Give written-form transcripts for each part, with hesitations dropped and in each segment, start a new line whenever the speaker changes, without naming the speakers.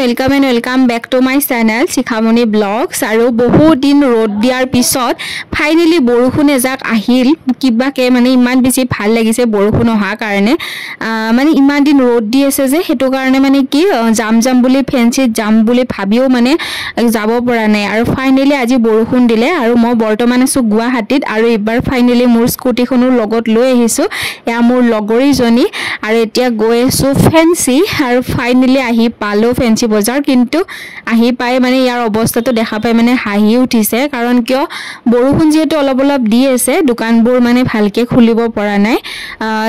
Welcome and welcome back to my channel Shikhamani blogs और बहुत दिन रोड दियार पिছত फाइनली बरषुण एजाक आहिल किबाके माने इमान बेसी ভাল লাগিছে बरषुण অহা কাৰণে মানে ইমান দিন रोड দি আছে যে হেতু কাৰণে মানে কি জাম জাম বুলি ফেন্সি জাম বুলি ভাবিও মানে যাব পৰা নাই আৰু ফাইনলি আজি বৰষুণ দিলে আৰু মই বৰ্তমান আছো গুৱাহাটীত আৰু এবাৰ ফাইনলি মোৰ স্কুটিখনৰ লগত লৈ আহিছো এয়া মোৰ লগৰী জনী আৰু এতিয়া গৈ আছো ফেন্সি আৰু ফাইনলি আহি পালো ফেন্সি বজাৰ কিন্তু আহি পাই মানে ইয়াৰ অৱস্থাটো দেখা পাই মানে হাঁহি উঠিছে কাৰণ কিয় বৰষুণ যেটো অলপ অলপ দি আছে দোকানবোৰ মানে ভালকে খুলিব পৰা নাই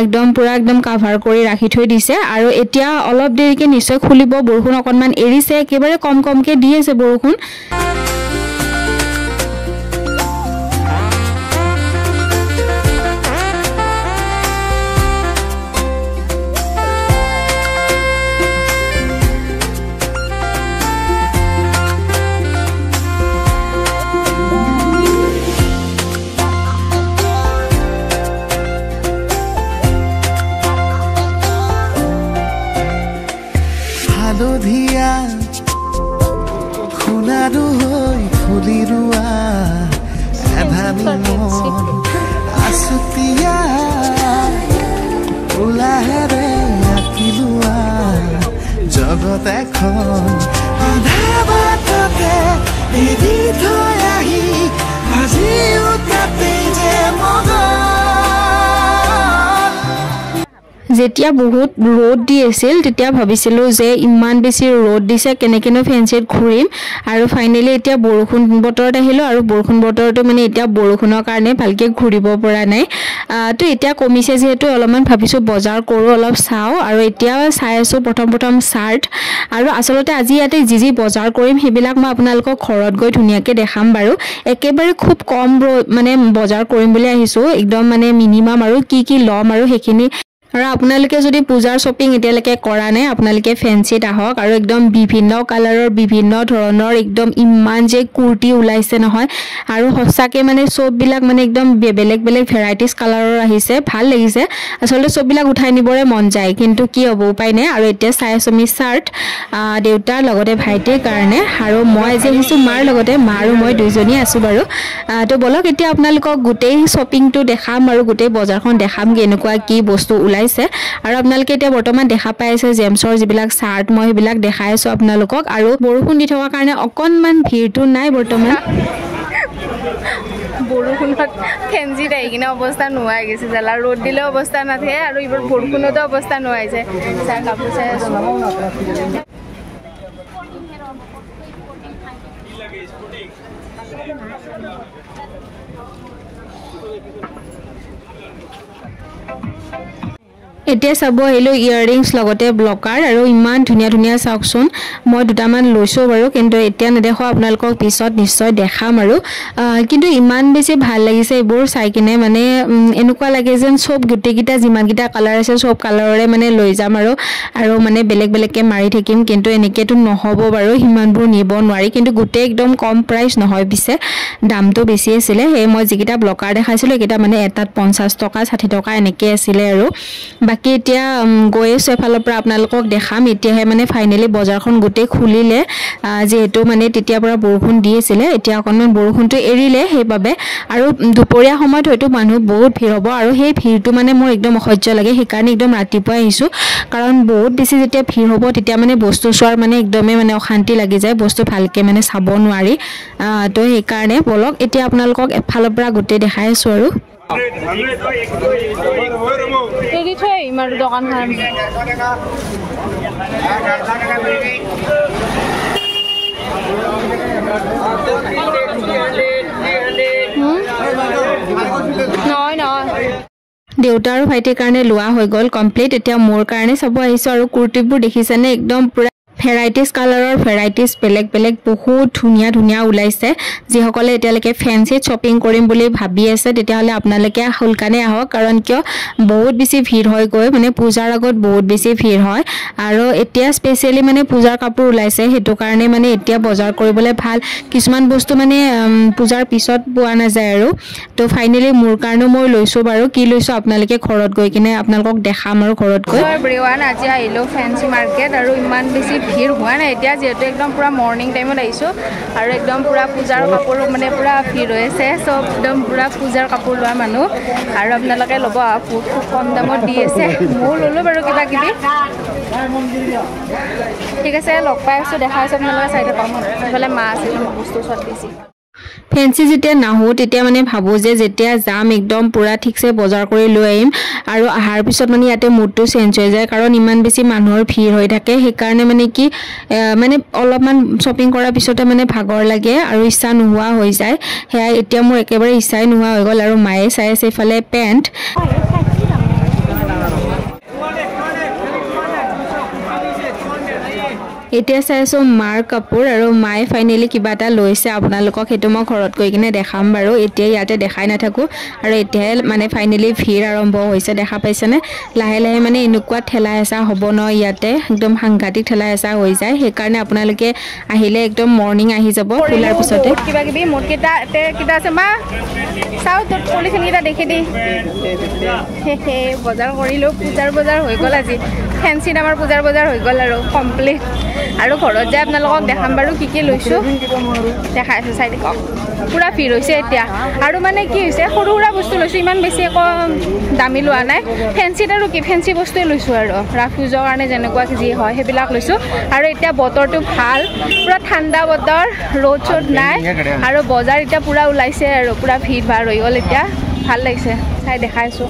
একদম পুৰা একদম কভাৰ কৰি ৰাখি থৈ দিছে আৰু এতিয়া অলপ দেৰিকে নিশ্চয় খুলিব বৰষুণ অকনমান এৰিছে একেবাৰে কম কমকে দি আছে বৰষুণ
ধীয়া খুনাৰু হৈ ফুলিৰুৱা এধানি মন আছুতিয়া উলাহেৰে আঁকিলোৱা জগত এখন আধা বাটতে এৰি থৈ আহি আজিও তাতে যে
যেতিয়া বহুত रोड দি আছিল তেতিয়া ভাবিছিলো যে ইমান বেছি रोड দিছে কেনেকেনো ফেন্সিত ঘুৰিম আৰু ফাইনালি এতিয়া বৰষুণ বতৰত আহিলো আৰু বৰষুণ বতৰটো মানে এতিয়া বৰষুণৰ কাৰণে ভালকে ঘুৰিব পৰা নাই তো এতিয়া কমিছে যেহেতু অলপমান ভাবিছো বজাৰ কৰো অলপ চাও আৰু এতিয়া চাই আছো প্ৰথম শাৰ্ট আৰু আসলতে আজি ইয়াতে যি বজাৰ কৰিম হেবিলাক মই আপোনালোকক ঘৰত গৈ ধুনিয়াকে দেখাম বাৰু একেবাৰে খুব কম মানে বজাৰ কৰিম বুলি আহিছো একদম মানে মিনিমাম আৰু কি লম আৰু হেখিনি আৰু আপোনালোকে যদি পূজাৰ শপিং এতিয়ালৈকে কৰা নাই আপোনালোকে ফেন্সিত আহক আৰু একদম বিভিন্ন কালাৰৰ বিভিন্ন ধৰণৰ একদম ইমান যে কুৰ্তি ওলাইছে নহয় আৰু হসাকে মানে সব বিলাক মানে একদম বেলেগ বেলেগ ভেৰাইটিজ কালাৰৰ আহিছে ভাল লাগিছে আসলে সব বিলাক উঠাই নিবৰে মন যায় কিন্তু কি হ'ব উপায় নাই আৰু এতিয়া চাই আছো আমি শাৰ্ট দেউতাৰ লগতে ভাইটিৰ কাৰণে আৰু মই যে হিছো মাৰ লগতে মা আৰু মই দুইজনী আছো বাৰু তো বলক এতিয়া আপোনালোকক গোটেই শপিংটো দেখাম আৰু গোটেই বজাৰখন দেখাম কেনেকুৱা কি বস্তু ওলাই আৰু আপোনালোকে এতিয়া বৰ্তমান দেখা পাই আছে জেমছৰ যিবিলাক শাৰ্ট মই হেবিলাক দেখাই আছো আপোনালোকক আৰু বৰষুণ দি থকা কাৰণে অকনমান ভিৰটো নাই বৰ্তমান
বৰষুণত ফেন্সিত আহি কিনে অৱস্থা নোহাই গৈছে জালা ৰ'দ দিলে অৱস্থা নাথাকে আৰু এইবাৰ বৰষুণতো অৱস্থা নোহাইছে চাই কাপোৰ চাই আছো
এতিয়া চাব আহিলো ইয়াৰিংছ লগতে ব্লকাৰ আৰু ইমান ধুনিয়া ধুনিয়া চাওকচোন মই দুটামান লৈছো বাৰু কিন্তু এতিয়া নেদেখো আপোনালোকক পিছত নিশ্চয় দেখাম আৰু কিন্তু ইমান বেছি ভাল লাগিছে এইবোৰ চাই কিনে মানে এনেকুৱা লাগে যেন সব গুটেকিটা যিমান কিটা কালাৰ আছে সব কালাৰৰে মানে লৈ যাম আৰু মানে বেলেগ বেলেগকে মাৰি থাকিম কিন্তু এনেকেটো নহব বাৰু হিমানবোৰ নিব নোৱাৰি কিন্তু গুটে একদম কম প্ৰাইস নহয় পিছে দামটো বেছি আছিল হে মই যিকিটা ব্লকাৰ দেখাইছিলো একিটা মানে এটাত 50 টকা 60 টকা এনেকে আছিল আৰু বাকি এতিয়া গৈ আছে ফালৰ পৰা আপোনালোকক দেখাম এতিয়াহে মানে ফাইনালি বজাৰখন গুটে খুলিলে যেহেতু মানে তেতিয়া পৰা বৰষুণ দি আছিল এতিয়া অকনমান বৰষুণটো এৰিলে হেইবাবে আৰু দুপৰীয়া সময়ত হয়তো মানুহ বহুত ভিৰ হ'ব আৰু সেই ভিৰটো মানে মোৰ একদম অসহ্য লাগে সেই কাৰণে একদম ৰাতিপুৱা আহিছো কাৰণ বহুত বেছি যেতিয়া ভিৰ হ'ব তেতিয়া মানে বস্তু চোৱাৰ মানে একদমে মানে অশান্তি লাগি যায় বস্তু ভালকে মানে চাব নোৱাৰি তো সেই কাৰণে বলক এতিয়া আপোনালোকক এফালৰ পৰা গুটে দেখাই আছো আৰু
এৰি থৈ ইমান দোকানখন
দেউতা আৰু ভাইটিৰ কাৰণে লোৱা হৈ গল কমপ্লিট এতিয়া মোৰ কাৰণে চাব আহিছো আৰু কুৰ্তিবোৰ দেখিছানে একদম পুৰা ভেৰাইটিজ কালাৰৰ ভেৰাইটিজ বেলেগ বেলেগ বহুত ধুনিয়া ধুনিয়া ওলাইছে যিসকলে এতিয়ালৈকে ফেন্সিত শপিং কৰিম বুলি ভাবি আছে তেতিয়াহলে আপোনালোকে হলকানে আহক কাৰণ কিয় বহুত বেছি ভিৰ হৈ গৈ মানে পূজাৰ আগত বহুত বেছি ভিৰ হয় আৰু এতিয়া স্পেশালি মানে পূজাৰ কাপোৰ ওলাইছে হেতু কাৰণে মানে এতিয়া বজাৰ কৰিবলৈ ভাল কিছুমান বস্তু মানে পূজাৰ পিছত পোৱা নাযায় আৰু তো ফাইনালি মোৰ কাৰণে মই লৈছো বাৰু কি লৈছো আপোনালোকে ঘৰত গৈ কিনে আপোনালোকক দেখাম আৰু ঘৰত গৈ
এভৰিৱান আজি আহিলো ফেন্সি মাৰ্কেট আৰু ইমান বেছি ভিৰ হোৱা নাই এতিয়া যেহেতু একদম পুৰা মৰ্নিং টাইমত আহিছোঁ আৰু একদম পুৰা পূজাৰ কাপোৰ মানে পুৰা ভিৰ হৈ আছে চব একদম পুৰা পূজাৰ কাপোৰ লোৱা মানুহ আৰু আপোনালোকে ল'ব খুব কম দামত দি আছে ময়ো ল'লোঁ বাৰু কিবা কিবি ঠিক আছে লগ পাই আছোঁ দেখা আছে আপোনালোকে চাই থাকক সেইফালে মা আছে বস্তু চব দিছে
ফেন্সি যেতিয়া নাহোঁ তেতিয়া মানে ভাবোঁ যে যেতিয়া যাম একদম পুৰা ঠিকছে বজাৰ কৰি লৈ আহিম আৰু অহাৰ পিছত মানে ইয়াতে মুডটো চেঞ্জ হৈ যায় কাৰণ ইমান বেছি মানুহৰ ভিৰ হৈ থাকে সেইকাৰণে মানে কি মানে অলপমান শ্বপিং কৰাৰ পিছতে মানে ভাগৰ লাগে আৰু ইচ্ছা নোহোৱা হৈ যায় সেয়া এতিয়া মোৰ একেবাৰে ইচ্ছাই নোহোৱা হৈ গ'ল আৰু মায়ে চাই আছে ইফালে পেণ্ট এতিয়া চাই আছোঁ মাৰ কাপোৰ আৰু মায়ে ফাইনেলি কিবা এটা লৈছে আপোনালোকক সেইটো মই ঘৰত গৈ কিনে দেখাম বাৰু এতিয়া ইয়াতে দেখাই নাথাকোঁ আৰু এতিয়াহে মানে ফাইনেলি ভিৰ আৰম্ভ হৈছে দেখা পাইছেনে লাহে লাহে মানে এনেকুৱা ঠেলা হেঁচা হ'ব ন ইয়াতে একদম সাংঘাতিক ঠেলা হেঁচা হৈ যায় সেইকাৰণে আপোনালোকে আহিলে একদম মৰ্ণিং আহি যাব খোলাৰ পিছতে
কিবা কিবি মোৰকেইটা কিবা আছে মা চাওঁ তোৰ পলিথিনকেইটা দেখি দি বজাৰ কৰিলোঁ পূজাৰ বজাৰ হৈ গ'ল আজি ফেঞ্চিত আমাৰ পূজাৰ বজাৰ হৈ গ'ল আৰু কমপ্লিট আৰু ঘৰত যাই আপোনালোকক দেখাম বাৰু কি লৈছোঁ দেখাই আছোঁ চাই দেখক পুৰা ভিৰ হৈছে এতিয়া আৰু মানে কি হৈছে সৰু সুৰা বস্তু লৈছোঁ ইমান বেছি একো দামী লোৱা নাই ফেঞ্চিত আৰু কি ফেঞ্চি বস্তুৱে লৈছোঁ আৰু ৰাফ ইউজৰ কাৰণে যেনেকুৱা যি হয় সেইবিলাক লৈছোঁ আৰু এতিয়া বতৰটো ভাল পুৰা ঠাণ্ডা বতৰ ৰ'দ চ'দ নাই আৰু বজাৰ এতিয়া পুৰা ওলাইছে আৰু পুৰা ভিৰ ভাৰ হৈ গ'ল এতিয়া ভাল লাগিছে চাই দেখাইছোঁ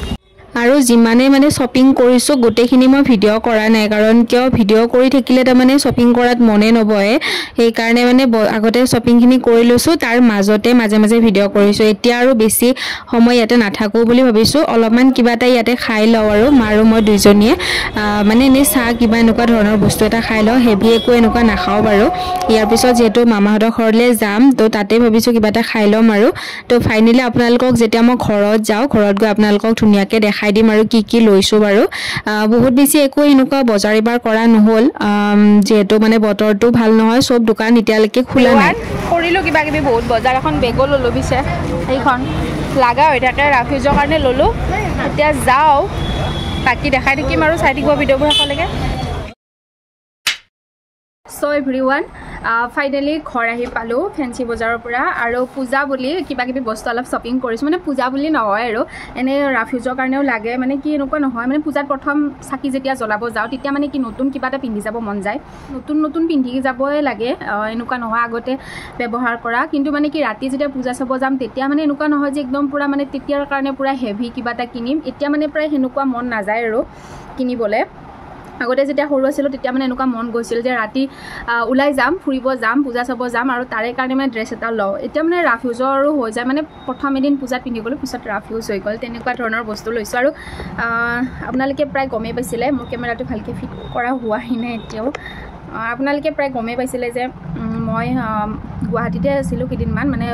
আৰু যিমানে মানে শ্বপিং কৰিছোঁ গোটেইখিনি মই ভিডিঅ' কৰা নাই কাৰণ কিয় ভিডিঅ' কৰি থাকিলে তাৰমানে শ্বপিং কৰাত মনে নবহে সেইকাৰণে মানে আগতে শ্বপিংখিনি কৰি লৈছোঁ তাৰ মাজতে মাজে মাজে ভিডিঅ' কৰিছোঁ এতিয়া আৰু বেছি সময় ইয়াতে নাথাকোঁ বুলি ভাবিছোঁ অলপমান কিবা এটা ইয়াতে খাই লওঁ আৰু মা আৰু মই দুইজনীয়ে মানে এনেই চাহ কিবা এনেকুৱা ধৰণৰ বস্তু এটা খাই লওঁ হেভি একো এনেকুৱা নাখাওঁ বাৰু ইয়াৰ পিছত যিহেতু মামাহঁতৰ ঘৰলৈ যাম তো তাতে ভাবিছোঁ কিবা এটা খাই ল'ম আৰু তো ফাইনেলি আপোনালোকক যেতিয়া মই ঘৰত যাওঁ ঘৰত গৈ আপোনালোকক ধুনীয়াকৈ দেখাই দিম আৰু কি লৈছোঁ বাৰু বহুত বেছি একো এনেকুৱা বজাৰ এবাৰ কৰা নহ'ল যেহেতু মানে বতৰটো ভাল নহয় চব দোকান এতিয়ালৈকে খোলা নাই
কৰিলোঁ কিবা কিবি বহুত বজাৰ এখন বেগো ল'লোঁ পিছে সেইখন লাগা হৈ থাকে ৰাফ ইউজৰ কাৰণে ল'লোঁ এতিয়া যাওঁ বাকী দেখাই থাকিম আৰু চাই থাকিব ভিডিঅ'বোৰ শেষলৈকে চ' এভৰিৱান ফাইনেলি ঘৰ আহি পালোঁ ফেঞ্চি বজাৰৰ পৰা আৰু পূজা বুলি কিবা কিবি বস্তু অলপ শ্বপিং কৰিছোঁ মানে পূজা বুলি নহয় আৰু এনেই ৰাফ ইউজৰ কাৰণেও লাগে মানে কি এনেকুৱা নহয় মানে পূজাত প্ৰথম চাকি যেতিয়া জ্বলাব যাওঁ তেতিয়া মানে কি নতুন কিবা এটা পিন্ধি যাব মন যায় নতুন পিন্ধি যাবই লাগে এনেকুৱা নহয় আগতে ব্যৱহাৰ কৰা কিন্তু মানে কি ৰাতি যেতিয়া পূজা চাব যাম তেতিয়া মানে এনেকুৱা নহয় যে একদম পূৰা মানে তেতিয়াৰ কাৰণে পূৰা হেভি কিবা এটা কিনিম এতিয়া মানে প্ৰায় সেনেকুৱা মন নাযায় আৰু কিনিবলৈ আগতে যেতিয়া সৰু আছিলোঁ তেতিয়া মানে এনেকুৱা মন গৈছিল যে ৰাতি ওলাই যাম ফুৰিব যাম পূজা চাব যাম আৰু তাৰে কাৰণে মানে ড্ৰেছ এটা লওঁ এতিয়া মানে ৰাফ ইউজৰো হৈ যায় মানে প্ৰথম এদিন পূজাত পিন্ধি গ'লোঁ পিছত ৰাফ ইউজ হৈ গ'ল তেনেকুৱা ধৰণৰ বস্তু লৈছোঁ আৰু আপোনালোকে প্ৰায় গমেই পাইছিলে মোৰ কেমেৰাটো ভালকৈ ফিট কৰা হোৱাই নাই এতিয়াও আপোনালোকে প্ৰায় গমেই পাইছিলে যে মই গুৱাহাটীতে আছিলোঁ কেইদিনমান মানে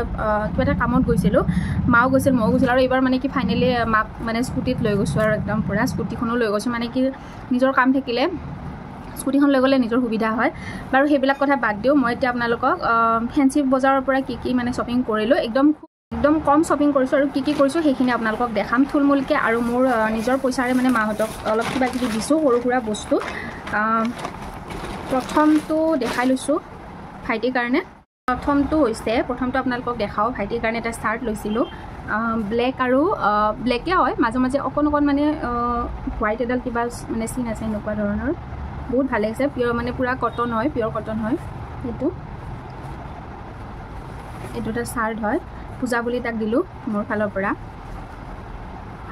কিবা এটা কামত গৈছিলোঁ মাও গৈছিল ময়ো গৈছিলোঁ আৰু এইবাৰ মানে কি ফাইনেলি মাক মানে স্কুটিত লৈ গৈছোঁ আৰু একদম পূৰা স্কুটিখনো লৈ গৈছোঁ মানে কি নিজৰ কাম থাকিলে স্কুটিখন লৈ গ'লে নিজৰ সুবিধা হয় বাৰু সেইবিলাক কথা বাদ দিওঁ মই এতিয়া আপোনালোকক ফেঞ্চি বজাৰৰ পৰা কি মানে শ্বপিং কৰিলোঁ একদম কম শ্বপিং কৰিছোঁ আৰু কি কৰিছোঁ সেইখিনি আপোনালোকক দেখাম থুলমূলকৈ আৰু মোৰ নিজৰ পইচাৰে মানে মাহঁতক অলপ কিবা কিবি দিছোঁ সৰু সুৰা বস্তু প্ৰথমটো দেখাই লৈছোঁ ভাইটিৰ কাৰণে প্ৰথমটো আপোনালোকক দেখাওঁ ভাইটিৰ কাৰণে এটা চাৰ্ট লৈছিলোঁ ব্লেক আৰু ব্লেকে হয় মাজে মাজে অকণ মানে হোৱাইট এডাল কিবা মানে চিন আছে এনেকুৱা ধৰণৰ বহুত ভাল লাগিছে পিয়ৰ মানে পুৰা কটন হয় পিয়ৰ কটন হয় এইটো এটা চাৰ্ট হয় পূজা বুলি তাক দিলোঁ মোৰ ফালৰ পৰা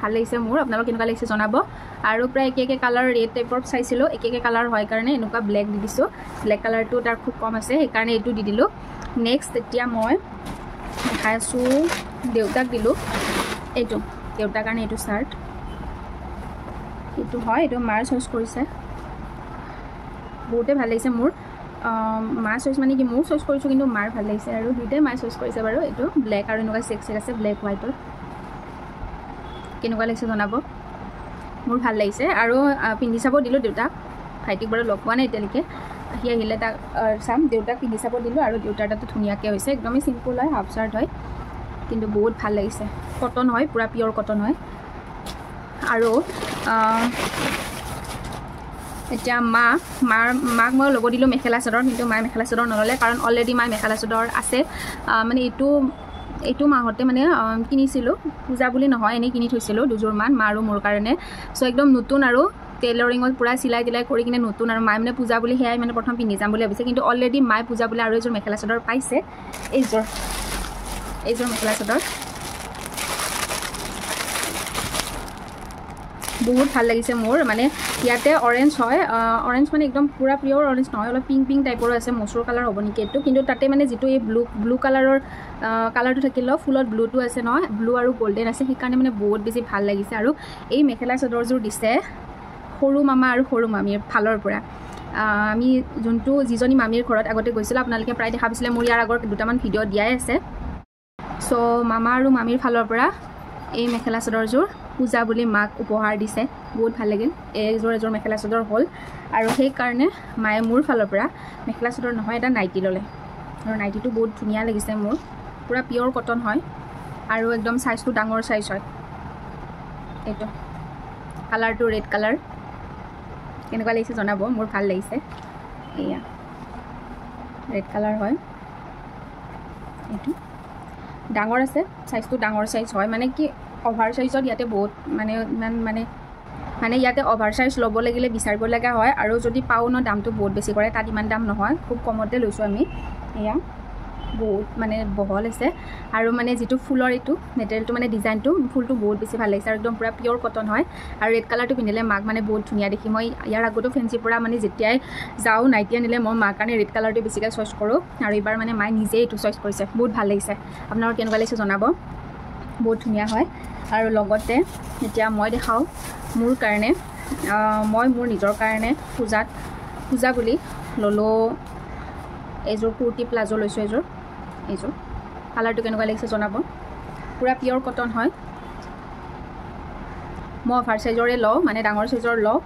ভাল লাগিছে মোৰ আপোনালোক কেনেকুৱা লাগিছে জনাব আৰু প্ৰায় একে কালাৰ ৰেড টাইপৰ চাইছিলোঁ একে কালাৰ হয় কাৰণে এনেকুৱা ব্লেক দি দিছোঁ ব্লেক কালাৰটো তাৰ খুব কম আছে সেইকাৰণে এইটো দি দিলোঁ নেক্সট এতিয়া মই দেখাই আছোঁ দেউতাক দিলোঁ এইটো দেউতাৰ কাৰণে এইটো চাৰ্ট এইটো হয় এইটো মাৰ চইচ কৰিছে বহুতে ভাল লাগিছে মোৰ মাৰ চইচ মানে কি মোৰ চইচ কৰিছোঁ কিন্তু মাৰ ভাল লাগিছে আৰু দুইটাই মাৰ চইচ কৰিছে বাৰু এইটো ব্লেক আৰু এনেকুৱা চেক আছে ব্লেক হোৱাইটৰ কেনেকুৱা লাগিছে জনাব মোৰ ভাল লাগিছে আৰু পিন্ধি চাব দিলোঁ দেউতাক ভাইটিক বাৰু লগ পোৱা নাই এতিয়ালৈকে আহি আহিলে তাক চাম দেউতাক পিন্ধি চাব দিলোঁ আৰু দেউতাৰ তাতো ধুনীয়াকৈ হৈছে একদমেই চিম্পুল হয় হাফ চাৰ্ট হয় কিন্তু বহুত ভাল লাগিছে কটন হয় পুৰা পিয়ৰ কটন হয় আৰু এতিয়া মাক মই ল'ব দিলোঁ মেখেলা চাদৰ, কিন্তু মায়ে মেখেলা চাদৰ নল'লে, কাৰণ অলৰেডি মায়ে মেখেলা চাদৰ আছে। মানে এইটো মাহতে মানে কিনিছিলোঁ, পূজা বুলি নহয়, এনেই কিনি থৈছিলোঁ দুযোৰমান মা আৰু মোৰ কাৰণে। চ' একদম নতুন আৰু টেইলৰিঙত পূৰা চিলাই তিলাই কৰি কিনে নতুন, আৰু মায়ে মানে পূজা বুলি সেয়াই মানে প্ৰথম পিন্ধি যাম বুলি ভাবিছে, কিন্তু অলৰেডি মায়ে পূজা বুলি আৰু এযোৰ মেখেলা চাদৰ পাইছে। এইযোৰ মেখেলা চাদৰ বহুত ভাল লাগিছে মোৰ। মানে ইয়াতে অৰেঞ্জ হয়, অৰেঞ্জ মানে একদম পূৰা পিয়'ৰ অৰেঞ্জ নহয়, অলপ পিংক টাইপৰো আছে, মচুৰ কালাৰ হ'ব নেকি এইটো, কিন্তু তাতে মানে যিটো এই ব্লু কালাৰৰ কালাৰটো থাকিলেও ফুলত ব্লুটো আছে নহয়, ব্লু আৰু গল্ডেন আছে, সেইকাৰণে মানে বহুত বেছি ভাল লাগিছে। আৰু এই মেখেলা চাদৰযোৰ দিছে সৰু মামা আৰু সৰু মামীৰ ফালৰ পৰা। আমি যিজনী মামীৰ ঘৰত আগতে গৈছিলোঁ, আপোনালোকে প্ৰায় দেখা পাইছিলে, মোৰ ইয়াৰ আগৰ দুটামান ভিডিঅ' দিয়াই আছে। চ' মামা আৰু মামীৰ ফালৰ পৰা এই মেখেলা চাদৰযোৰ পূজা বুলি মাক উপহাৰ দিছে, বহুত ভাল লাগিল। এযোৰ মেখেলা চাদৰ হ'ল, আৰু সেইকাৰণে মায়ে মোৰ ফালৰ পৰা মেখেলা চাদৰ নহয় এটা নাইটি ল'লে, আৰু নাইটিটো বহুত ধুনীয়া লাগিছে মোৰ, পূৰা পিয়'ৰ কটন হয়, আৰু একদম চাইজটো ডাঙৰ চাইজ হয়। এইটো কালাৰটো ৰেড কালাৰ, কেনেকুৱা লাগিছে জনাব, মোৰ ভাল লাগিছে। এয়া ৰেড কালাৰ হয়, এইটো ডাঙৰ আছে, চাইজটো ডাঙৰ চাইজ হয়, মানে কি অভাৰ চাইজত ইয়াতে বহুত ইমান মানে ইয়াতে অভাৰ চাইজ ল'ব লাগিলে বিচাৰিব লগা হয়, আৰু যদি পাওঁ ন দামটো বহুত বেছি কৰে, তাত ইমান দাম নহয়, খুব কমতে লৈছোঁ আমি। এয়া বহুত মানে বহল আছে, আৰু মানে যিটো ফুলৰ এইটো মেটেৰিয়েলটো মানে ডিজাইনটো ফুলটো বহুত বেছি ভাল লাগিছে, আৰু একদম পূৰা পিয়'ৰ কটন হয়, আৰু ৰেড কালাৰটো পিন্ধিলে মাক মানে বহুত ধুনীয়া দেখি। মই ইয়াৰ আগতো ফেঞ্চিৰ পৰা মানে যেতিয়াই যাওঁ নাইটি আনিলে মই মাৰ কাৰণে ৰেড কালাৰটো বেছিকৈ চইচ কৰোঁ, আৰু এইবাৰ মানে মায়ে নিজেই এইটো চইচ কৰিছে, বহুত ভাল লাগিছে। আপোনালোকৰ কেনেকুৱা লাগিছে জনাব, বহুত ধুনীয়া হয়। আৰু লগতে এতিয়া মই দেখাওঁ মোৰ কাৰণে, মই মোৰ নিজৰ কাৰণে পূজা বুলি ল'লোঁ এইযোৰ কুৰ্তি প্লাজো লৈছোঁ। এইযোৰ কালাৰটো কেনেকুৱা লাগিছে জনাব, পূৰা পিয়'ৰ কটন হয়। মই অভাৰ চাইজৰে লওঁ, মানে ডাঙৰ চাইজৰ লওঁ,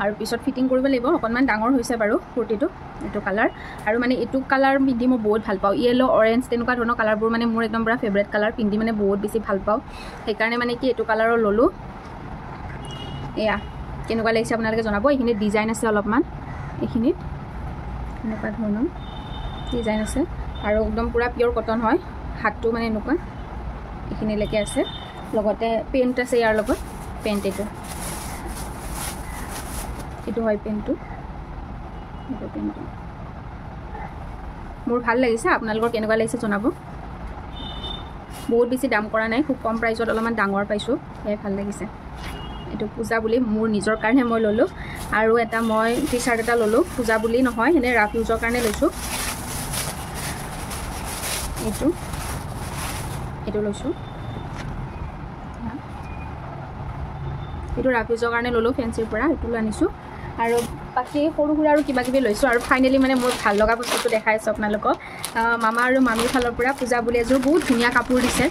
আৰু পিছত ফিটিং কৰিব লাগিব, অকণমান ডাঙৰ হৈছে বাৰু কুৰ্তিটো, এইটো কালাৰ। আৰু মানে এইটো কালাৰ পিন্ধি মই বহুত ভাল পাওঁ, য়েল্ল' অৰেঞ্জ তেনেকুৱা ধৰণৰ কালাৰবোৰ মানে মোৰ একদম পূৰা ফেভৰেট কালাৰ, পিন্ধি মানে বহুত বেছি ভাল পাওঁ, সেইকাৰণে মানে কি এইটো কালাৰৰ ল'লোঁ। এয়া কেনেকুৱা লাগিছে আপোনালোকে জনাব। এইখিনিত ডিজাইন আছে অলপমান, এইখিনিত এনেকুৱা ধৰণৰ ডিজাইন আছে, আৰু একদম পূৰা পিয়'ৰ কটন হয়, হাতটো মানে এনেকুৱা এইখিনিলৈকে আছে, লগতে পেণ্ট আছে ইয়াৰ লগত, পেণ্ট এইটো হয় পেণ্টটো, মোৰ ভাল লাগিছে। আপোনালোকৰ কেনেকুৱা লাগিছে জনাব। বহুত বেছি দাম কৰা নাই, খুব কম প্ৰাইচত অলপমান ডাঙৰ পাইছোঁ, সেয়াই ভাল লাগিছে। এইটো পূজা বুলি মোৰ নিজৰ কাৰণে মই ল'লোঁ, আৰু এটা মই টি চাৰ্ট এটা ল'লোঁ, পূজা বুলি নহয়, এনেই ৰাফ ইউজৰ কাৰণে লৈছোঁ। এইটো লৈছোঁ, এইটো ৰাফ ইউজৰ কাৰণে ল'লোঁ ফেঞ্চিৰ পৰা, এইটো লৈ আনিছোঁ। আৰু বাকী সৰু সুৰা আৰু কিবা কিবি লৈছোঁ, আৰু ফাইনেলি মানে মোৰ ভাল লগা বস্তুটো দেখাই আছোঁ আপোনালোকক। মামা আৰু মামীৰ ফালৰ পৰা পূজা বুলি এযোৰ বহুত ধুনীয়া কাপোৰ দিছে,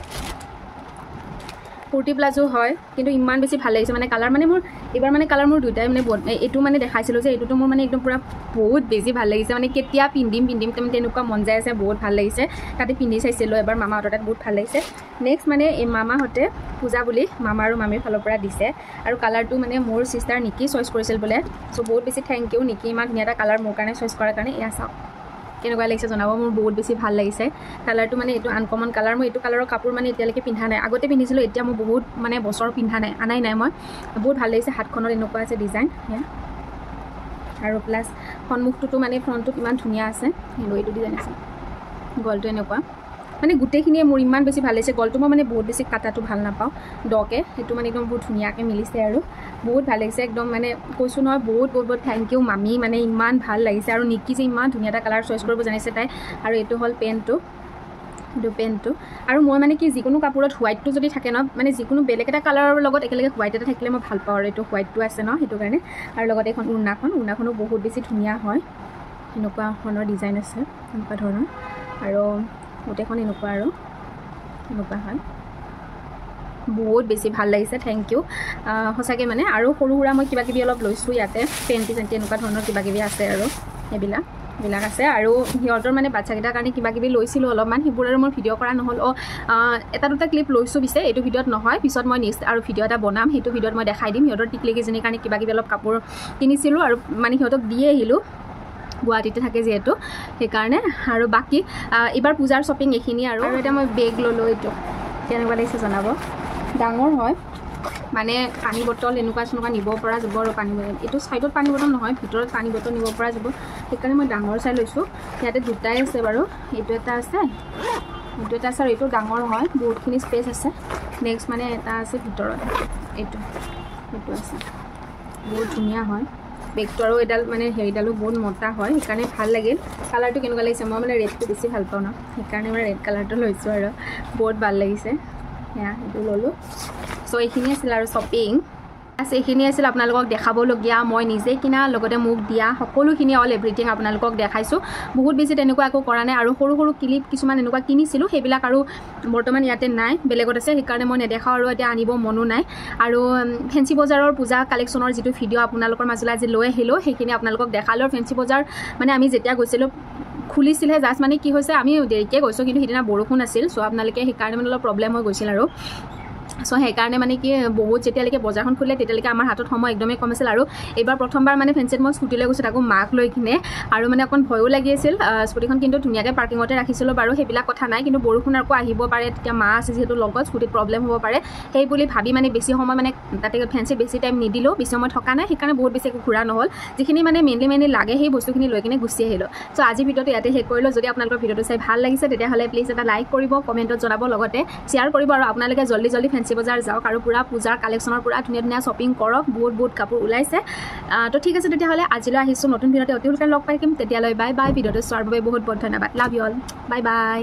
কুৰ্তি প্লাজো হয়, কিন্তু ইমান বেছি ভাল লাগিছে মানে কালাৰ, মানে মোৰ এইবাৰ মানে কালাৰ মোৰ দুটাই মানে এইটো মানে দেখাইছিলোঁ যে এইটোতো মোৰ মানে একদম পূৰা বহুত বেছি ভাল লাগিছে, মানে কেতিয়া পিন্ধিম তেনেকুৱা মন যায় আছে, বহুত ভাল লাগিছে। তাতে পিন্ধি চাইছিলোঁ এবাৰ মামাহঁতৰ তাত, বহুত ভাল লাগিছে। নেক্সট মানে এই মামাহঁতে পূজা বুলি মামা আৰু মামীৰ ফালৰ পৰা দিছে, আৰু কালাৰটো মানে মোৰ চিষ্টাৰ নিকি চইচ কৰিছিল বোলে, চ' বহুত বেছি থেংক ইউ নিকি, ইমান ধুনীয়া এটা কালাৰ মোৰ কাৰণে চইচ কৰাৰ কাৰণে। এয়া চাওক কেনেকুৱা লাগিছে জনাব, মোৰ বহুত বেছি ভাল লাগিছে কালাৰটো, মানে এইটো আনকমন কালাৰ। মই এইটো কালাৰৰ কাপোৰ মানে এতিয়ালৈকে পিন্ধা নাই, আগতে পিন্ধিছিলোঁ, এতিয়া মই বহুত মানে বছৰ আনাই নাই মই, বহুত ভাল লাগিছে। হাতখনত এনেকুৱা আছে ডিজাইন সেয়া, আৰু প্লাছ সন্মুখটোতো মানে ফ্ৰণ্টটোত ইমান ধুনীয়া আছে, এইটো ডিজাইন আছে, গলটো এনেকুৱা, মানে গোটেইখিনিয়ে মোৰ ইমান বেছি ভাল লাগিছে। গলটো মই মানে বহুত বেছি কাটাটো ভাল নাপাওঁ দকে, সেইটো মানে একদম বহুত ধুনীয়াকৈ মিলিছে, আৰু বহুত ভাল লাগিছে একদম, মানে কৈছোঁ নহয় বহুত থেংক ইউ মামী, মানে ইমান ভাল লাগিছে। আৰু নিকি যে ইমান ধুনীয়া এটা কালাৰ চইচ কৰিব জানিছে তাই। আৰু এইটো হ'ল পেণ্টটো, আৰু মই মানে কি যিকোনো কাপোৰত হোৱাইটটো যদি থাকে ন, মানে যিকোনো বেলেগ এটা কালাৰৰ লগত একেলগে হোৱাইট এটা থাকিলে মই ভাল পাওঁ, আৰু এইটো হোৱাইটটো আছে ন, সেইটো কাৰণে। আৰু লগতে এখন উৰ্নাখনো বহুত বেছি ধুনীয়া হয়, এনেকুৱা ধৰণৰ ডিজাইন আছে, এনেকুৱা ধৰণৰ, আৰু গোটেইখন এনেকুৱা, আৰু এনেকুৱা হয়, বহুত বেছি ভাল লাগিছে, থেংক ইউ সঁচাকৈ মানে। আৰু সৰু সুৰা মই কিবাকিবি অলপ লৈছোঁ ইয়াতে, পেণ্টি চেণ্টি এনেকুৱা ধৰণৰ কিবাকিবি আছে, আৰু এইবিলাক বিলাক আছে আৰু সিহঁতৰ মানে বাচ্চাকেইটাৰ কাৰণে কিবা কিবি লৈছিলোঁ অলপমান সেইবোৰ আৰু মোৰ ভিডিঅ' কৰা নহ'ল এটা দুটা ক্লিপ লৈছোঁ পিছে এইটো ভিডিঅ'ত নহয় পিছত মই নেক্সট আৰু ভিডিঅ' এটা বনাম সেইটো ভিডিঅ'ত মই দেখাই দিম সিহঁতৰ টিকলিকেইজনীৰ কাৰণে কিবা কিবি অলপ কাপোৰ কিনিছিলোঁ আৰু মানে সিহঁতক দিয়ে আহিলোঁ গুৱাহাটীতে থাকে যিহেতু সেইকাৰণে আৰু বাকী এইবাৰ পূজাৰ শ্বপিং এইখিনি আৰু এটা মই বেগ ল'লোঁ এইটো কেনেকুৱা লাগিছে জনাব ডাঙৰ হয় মানে পানী বটল এনেকুৱা চনেকুৱা নিব পৰা যাব আৰু পানী বটল এইটো ছাইডত পানী বটল নহয় ভিতৰত পানী বটল নিব পৰা যাব সেইকাৰণে মই ডাঙৰ চাই লৈছোঁ ইয়াতে দুটাই আছে বাৰু এইটো এটা আছে আৰু এইটো ডাঙৰ হয় বহুতখিনি স্পেচ আছে নেক্সট মানে এটা আছে ভিতৰত এইটো আছে বহুত ধুনীয়া হয় বেগটো আৰু এডাল মানে হেৰিডালো বহুত মোটা হয় সেইকাৰণে ভাল লাগিল কালাৰটো কেনেকুৱা লাগিছে মই মানে ৰেডটো বেছি ভাল পাওঁ ন সেইকাৰণে মই ৰেড কালাৰটো লৈছোঁ আৰু বহুত ভাল লাগিছে সেয়া সেইটো ল'লোঁ চ' এইখিনি আছিল আৰু শ্বপিং এইখিনি আছিল আপোনালোকক দেখাবলগীয়া মই নিজে কিনা লগতে মোক দিয়া সকলোখিনি অল এভৰিথিং আপোনালোকক দেখাইছোঁ বহুত বেছি তেনেকুৱা একো কৰা নাই আৰু সৰু সৰু ক্লিপ কিছুমান এনেকুৱা কিনিছিলোঁ সেইবিলাক আৰু বৰ্তমান ইয়াতে নাই বেলেগত আছে সেইকাৰণে মই নেদেখাওঁ আৰু এতিয়া আনিব মনো নাই আৰু ফেঞ্চি বজাৰৰ পূজা কালেকশ্যনৰ যিটো ভিডিঅ' আপোনালোকৰ মাজলৈ আজি লৈ আহিলোঁ সেইখিনি আপোনালোকক দেখালোঁ ফেঞ্চি বজাৰ মানে আমি যেতিয়া গৈছিলোঁ খুলিছিলহে জাষ্ট মানে কি হৈছে আমি দেৰিকৈ গৈছোঁ কিন্তু সেইদিনা বৰষুণ আছিল চ' আপোনালোকে সেইকাৰণে মানে অলপ প্ৰব্লেম হৈ গৈছিল আৰু চ' সেইকাৰণে মানে কি বহুত যেতিয়ালৈকে বজাৰখন খোলে তেতিয়ালৈকে আমাৰ হাতত সময় একদমেই কম আছিল আৰু এইবাৰ প্ৰথমবাৰ মানে ফেঞ্চিত মই স্কুটি লৈ গৈছোঁ তাকো মাক লৈ কিনে আৰু মানে অকণ ভয়ো লাগি আছিল স্কুটিখন কিন্তু ধুনীয়াকৈ পাৰ্কিঙতে ৰাখিছিলোঁ বাৰু সেইবিলাক কথা নাই কিন্তু বৰষুণ আকৌ আহিব পাৰে তেতিয়া মা আছে যিহেতু লগত স্কুটিত প্ৰব্লেম হ'ব পাৰে সেই বুলি ভাবি মানে বেছি সময় মানে তাতে ফেঞ্চিত বেছি টাইম নিদিলোঁ বেছি সময় থকা নাই সেইকাৰণে বহুত বেছি একো ঘূৰা নহ'ল যিখিনি মানে মেইনলি লাগে সেই বস্তুখিনি লৈ কিনে গুচি আহিলোঁ চ' আজি ভিডিঅ'টো ইয়াতে শেষ কৰিলোঁ যদি আপোনালোকৰ ভিডিঅ'টো চাই ভাল লাগিছে তেতিয়াহ'লে প্লিজ এটা লাইক কৰিব কমেণ্টত জনাব লগতে শ্বেয়াৰ কৰিব আৰু আপোনালোকে জল্দি ফেঞ্চি বজাৰ যাওক আৰু পুৰা পূজাৰ কালেকশ্যনৰ পুৰা ধুনীয়া শ্বপিং কৰক বহুত কাপোৰ ওলাইছে তো ঠিক আছে তেতিয়াহ'লে আজিলৈ আহিছোঁ নতুন ভিডিঅ'তে অতি সোনকালে লগ পাই থাকিম তেতিয়ালৈ বাই বাই ভিডিঅ'টো চোৱাৰ বাবে বহুত ধন্যবাদ love you all bye bye